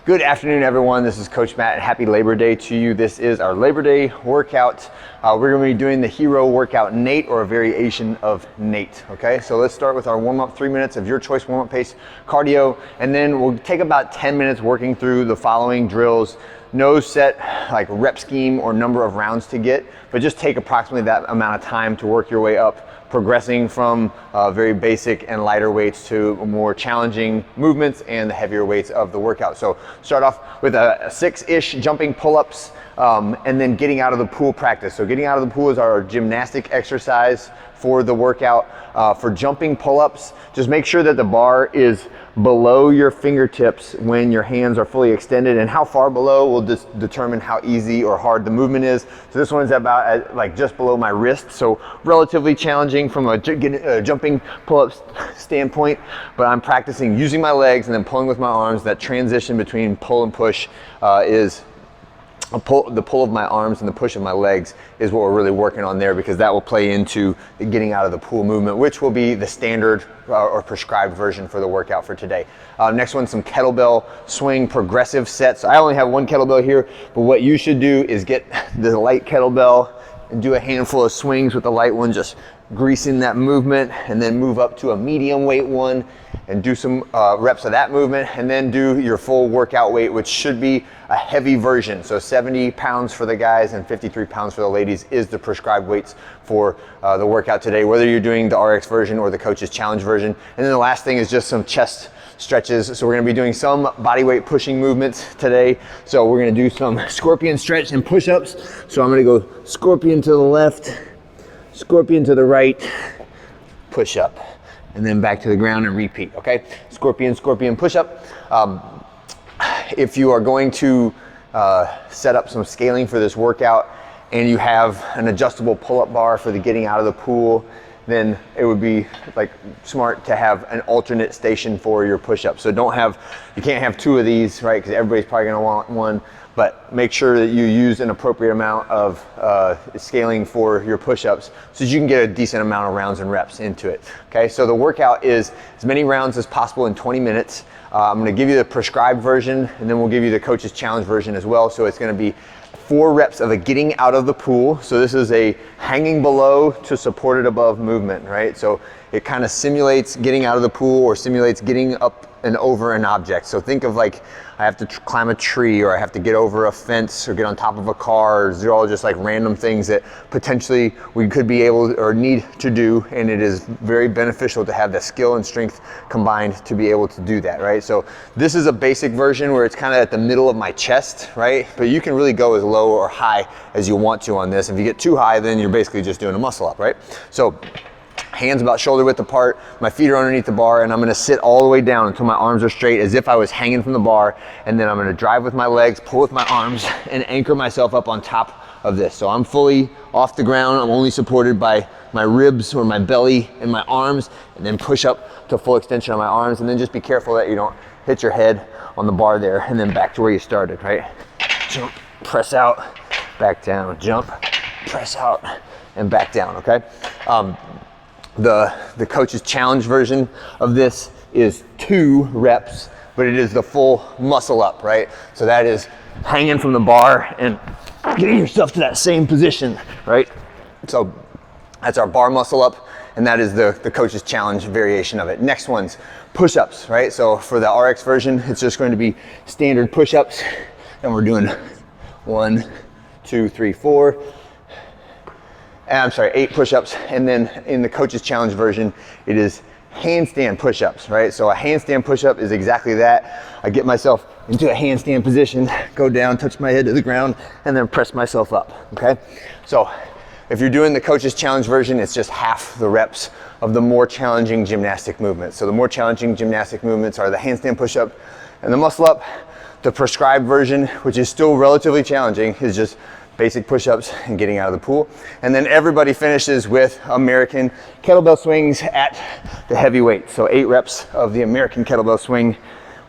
Good afternoon, everyone. This is Coach Matt, and happy Labor Day to you. This is our Labor Day workout. We're going to be doing the hero workout NATE, or a variation of NATE. Okay, so let's start with our warm-up, 3 minutes of your choice warm-up pace cardio, and then we'll take about 10 minutes working through the following drills. No set like rep scheme or number of rounds to get, but just take approximately that amount of time to work your way up, progressing from very basic and lighter weights to more challenging movements and the heavier weights of the workout. So start off with a 6-ish jumping pull-ups, and then getting out of the pool practice. So getting out of the pool is our gymnastic exercise for the workout. For jumping pull-ups, just make sure that the bar is below your fingertips when your hands are fully extended, and how far below will determine how easy or hard the movement is. So this one's about like just below my wrist, so relatively challenging from a jumping pull-ups standpoint, but I'm practicing using my legs and then pulling with my arms. That transition between pull and push is the pull of my arms and the push of my legs is what we're really working on there, because that will play into the getting out of the pool movement, which will be the standard or prescribed version for the workout for today. Next one, some kettlebell swing progressive sets. I only have one kettlebell here, but what you should do is get the light kettlebell and do a handful of swings with the light one, just greasing that movement, and then move up to a medium weight one and do some reps of that movement, and then do your full workout weight, which should be a heavy version. So 70 pounds for the guys and 53 pounds for the ladies is the prescribed weights for the workout today, whether you're doing the RX version or the Coach's Challenge version. And then the last thing is just some chest stretches. So we're gonna be doing some body weight pushing movements today. So we're gonna do some scorpion stretch and push-ups. So I'm gonna go scorpion to the left, scorpion to the right, push up, and then back to the ground and repeat, okay? Scorpion, scorpion, push up. If you are going to set up some scaling for this workout and you have an adjustable pull-up bar for the getting out of the pool, then it would be like smart to have an alternate station for your push-ups. So you can't have two of these, right? Because everybody's probably gonna want one, but make sure that you use an appropriate amount of scaling for your push-ups so that you can get a decent amount of rounds and reps into it. Okay, so the workout is as many rounds as possible in 20 minutes. I'm gonna give you the prescribed version, and then we'll give you the Coach's Challenge version as well. So it's gonna be 4 reps of a getting out of the pool. So this is a hanging below to supported above movement, right? So it kind of simulates getting out of the pool or simulates getting up and over an object. So think of like, I have to climb a tree, or I have to get over a fence, or get on top of a car. These are all just like random things that potentially we could be able or need to do, and it is very beneficial to have the skill and strength combined to be able to do that, right? So this is a basic version where it's kind of at the middle of my chest, right? But you can really go as low or high as you want to on this. If you get too high, then you're basically just doing a muscle up, right? So hands about shoulder width apart, my feet are underneath the bar, and I'm gonna sit all the way down until my arms are straight as if I was hanging from the bar, and then I'm gonna drive with my legs, pull with my arms, and anchor myself up on top of this. So I'm fully off the ground, I'm only supported by my ribs or my belly and my arms, and then push up to full extension on my arms, and then just be careful that you don't hit your head on the bar there, and then back to where you started, right? Jump, press out, back down, jump, press out, and back down, okay? The Coach's Challenge version of this is 2 reps, but it is the full muscle up, right? So that is hanging from the bar and getting yourself to that same position, right? So that's our bar muscle up, and that is the Coach's Challenge variation of it. Next one's push-ups, right? So for the RX version, it's just going to be standard push-ups, and we're doing 1, 2, 3, 4. I'm sorry, 8 push-ups, and then in the Coach's Challenge version, it is handstand push-ups, right? So a handstand push-up is exactly that. I get myself into a handstand position, go down, touch my head to the ground, and then press myself up, okay? So if you're doing the Coach's Challenge version, it's just half the reps of the more challenging gymnastic movements. So the more challenging gymnastic movements are the handstand push-up and the muscle up. The prescribed version, which is still relatively challenging, is just basic push-ups and getting out of the pool. And then everybody finishes with American kettlebell swings at the heavy weight. So 8 reps of the American kettlebell swing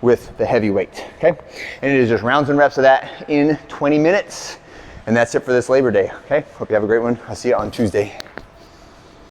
with the heavy weight, okay? And it is just rounds and reps of that in 20 minutes. And that's it for this Labor Day, okay? Hope you have a great one. I'll see you on Tuesday.